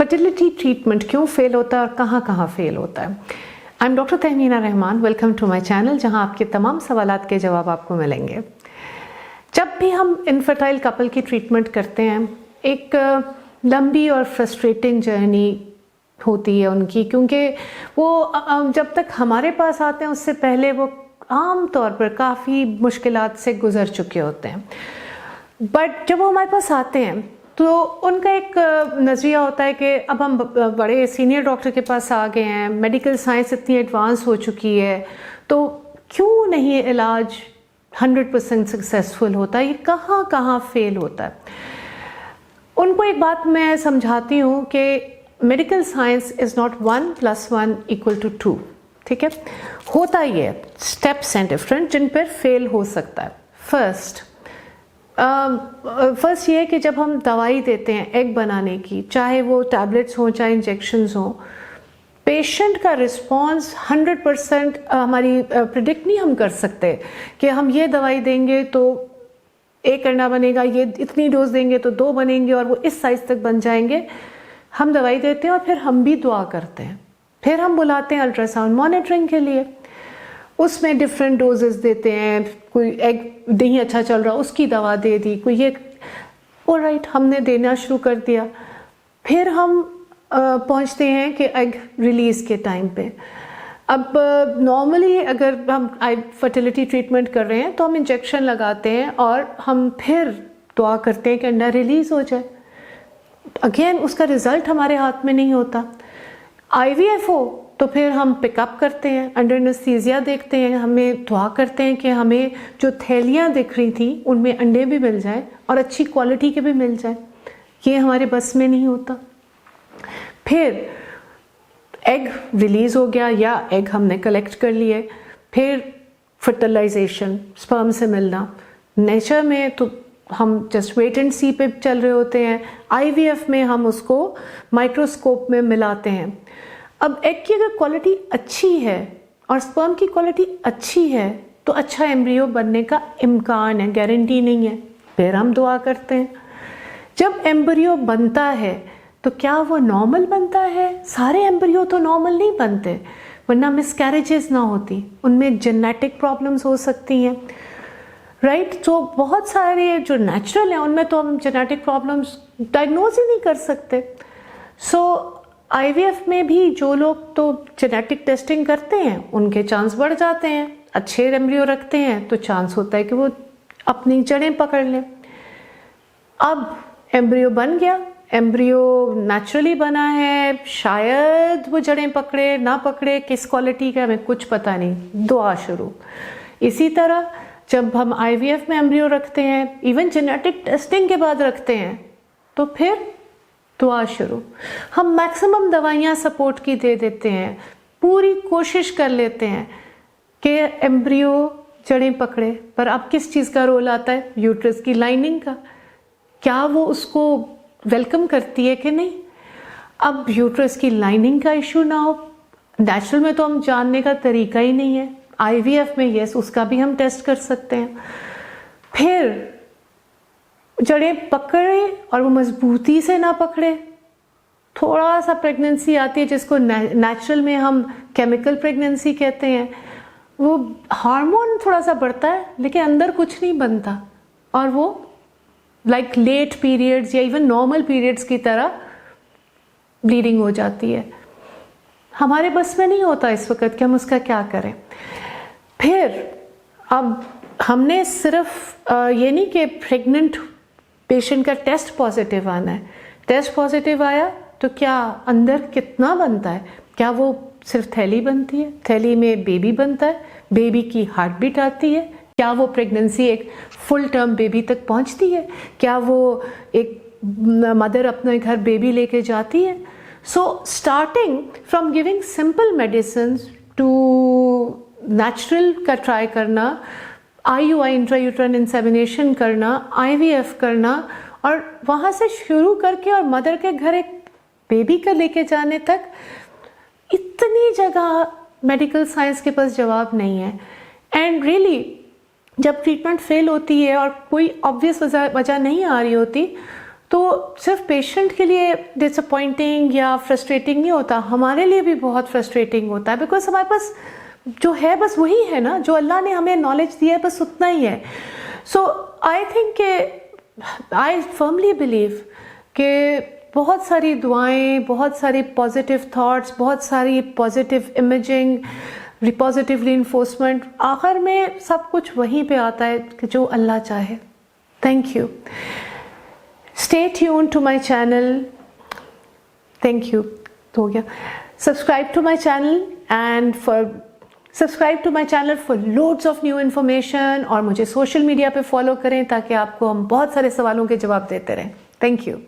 Fertility treatment क्यों fail होता है और कहाँ कहाँ फेल होता है। I am doctor Tahmina Rahman, welcome to my channel, जहाँ आपके तमाम सवालात के जवाब आपको मिलेंगे। जब भी हम इनफर्टाइल कपल की ट्रीटमेंट करते हैं, एक लंबी और फ्रस्ट्रेटिंग जर्नी होती है उनकी, क्योंकि वो जब तक हमारे पास आते हैं उससे पहले वो आम तौर पर काफ़ी मुश्किलात से गुज़र चुके होते हैं। बट जब वो हमारे पास आते हैं तो उनका एक नज़रिया होता है कि अब हम बड़े सीनियर डॉक्टर के पास आ गए हैं, मेडिकल साइंस इतनी एडवांस हो चुकी है, तो क्यों नहीं इलाज 100% सक्सेसफुल होता है, ये कहाँ कहाँ फेल होता है। उनको एक बात मैं समझाती हूँ कि मेडिकल साइंस इज़ नॉट 1 + 1 = 2, ठीक है। होता ही है, स्टेप्स हैं डिफरेंट जिन पर फेल हो सकता है। फर्स्ट ये है कि जब हम दवाई देते हैं एग बनाने की, चाहे वो टैबलेट्स हों चाहे इंजेक्शंस हों, पेशेंट का रिस्पॉन्स 100% हमारी प्रिडिक्ट नहीं हम कर सकते कि हम ये दवाई देंगे तो एक अंडा बनेगा, ये इतनी डोज देंगे तो 2 बनेंगे और वो इस साइज़ तक बन जाएंगे। हम दवाई देते हैं और फिर हम भी दुआ करते हैं, फिर हम बुलाते हैं अल्ट्रासाउंड मॉनिटरिंग के लिए, उसमें डिफरेंट डोजेस देते हैं। कोई एग नहीं अच्छा चल रहा उसकी दवा दे दी, कोई ये ऑलराइट हमने देना शुरू कर दिया। फिर हम पहुंचते हैं कि एग रिलीज़ के टाइम पे। अब नॉर्मली अगर हम फर्टिलिटी ट्रीटमेंट कर रहे हैं तो हम इंजेक्शन लगाते हैं और हम फिर दुआ करते हैं कि अंडा रिलीज़ हो जाए। अगेन उसका रिज़ल्ट हमारे हाथ में नहीं होता। IVF हो तो फिर हम पिकअप करते हैं, अंडर एनेस्थीसिया देखते हैं, हमें दुआ करते हैं कि हमें जो थैलियाँ दिख रही थी उनमें अंडे भी मिल जाए और अच्छी क्वालिटी के भी मिल जाए। ये हमारे बस में नहीं होता। फिर एग रिलीज़ हो गया या एग हमने कलेक्ट कर लिए, फिर फर्टिलाइजेशन, स्पर्म से मिलना। नेचर में तो हम जस्ट वेट एंड सी पे चल रहे होते हैं, IVF में हम उसको माइक्रोस्कोप में मिलाते हैं। अब एग की अगर क्वालिटी अच्छी है और स्पर्म की क्वालिटी अच्छी है तो अच्छा एम्ब्रियो बनने का इम्कान है, गारंटी नहीं है। फिर हम दुआ करते हैं। जब एम्ब्रियो बनता है तो क्या वो नॉर्मल बनता है? सारे एम्ब्रियो तो नॉर्मल नहीं बनते, वरना मिसकैरेजेस ना होती, उनमें जेनेटिक प्रॉब्लम्स हो सकती हैं, राइट। तो बहुत सारे जो नेचुरल हैं उनमें तो हम जेनेटिक प्रॉब्लम्स डायग्नोज ही नहीं कर सकते। सो IVF में भी जो लोग तो जेनेटिक टेस्टिंग करते हैं उनके चांस बढ़ जाते हैं। अच्छे एम्ब्रियो रखते हैं तो चांस होता है कि वो अपनी जड़ें पकड़ लें। अब एम्ब्रियो बन गया, एम्ब्रियो नेचुरली बना है, शायद वो जड़ें पकड़े ना पकड़े, किस क्वालिटी का हमें कुछ पता नहीं, दुआ शुरू। इसी तरह जब हम IVF में एम्ब्रियो रखते हैं, इवन जेनेटिक टेस्टिंग के बाद रखते हैं, तो फिर दुआ शुरू। हम मैक्सिमम दवाइयाँ सपोर्ट की दे देते हैं, पूरी कोशिश कर लेते हैं कि एम्ब्रियो जड़ें पकड़े, पर अब किस चीज़ का रोल आता है? यूट्रस की लाइनिंग का। क्या वो उसको वेलकम करती है कि नहीं? अब यूट्रस की लाइनिंग का इशू ना हो, नेचुरल में तो हम जानने का तरीका ही नहीं है, IVF में यस उसका भी हम टेस्ट कर सकते हैं। फिर जड़ें पकड़े और वो मजबूती से ना पकड़े, थोड़ा सा प्रेगनेंसी आती है जिसको नेचुरल में हम केमिकल प्रेगनेंसी कहते हैं, वो हार्मोन थोड़ा सा बढ़ता है लेकिन अंदर कुछ नहीं बनता और वो लाइक लेट पीरियड्स या इवन नॉर्मल पीरियड्स की तरह ब्लीडिंग हो जाती है। हमारे बस में नहीं होता इस वक्त कि हम उसका क्या करें। फिर अब हमने सिर्फ ये नहीं कि प्रेग्नेंट पेशेंट का टेस्ट पॉजिटिव आना है, टेस्ट पॉजिटिव आया तो क्या अंदर कितना बनता है? क्या वो सिर्फ थैली बनती है, थैली में बेबी बनता है, बेबी की हार्ट बीट आती है, क्या वो प्रेगनेंसी एक फुल टर्म बेबी तक पहुंचती है, क्या वो एक मदर अपने घर बेबी लेके जाती है? So starting from giving simple medicine to natural का ट्राई करना, IUI इंट्रायूट्राइन इंसेमिनेशन करना, IVF करना और वहाँ से शुरू करके और मदर के घर एक बेबी का लेके जाने तक इतनी जगह मेडिकल साइंस के पास जवाब नहीं है। एंड रियली जब ट्रीटमेंट फेल होती है और कोई ऑब्वियस वजह नहीं आ रही होती तो सिर्फ पेशेंट के लिए डिसअपॉइंटिंग या फ्रस्ट्रेटिंग नहीं होता, हमारे लिए भी बहुत फ्रस्ट्रेटिंग होता है, बिकॉज हमारे पास जो है बस वही है ना, जो अल्लाह ने हमें नॉलेज दिया है बस उतना ही है। So I think I firmly believe कि बहुत सारी दुआएं, बहुत सारी पॉजिटिव थॉट्स, बहुत सारी पॉजिटिव इमेजिंग, पॉजिटिव रीइंफोर्समेंट, आखिर में सब कुछ वहीं पे आता है कि जो अल्लाह चाहे। Thank you. Stay tune to my channel. Thank you. तो हो गया। Subscribe to my channel and subscribe to my channel for loads of new information, और मुझे सोशल मीडिया पे फॉलो करें ताकि आपको हम बहुत सारे सवालों के जवाब देते रहें। Thank you.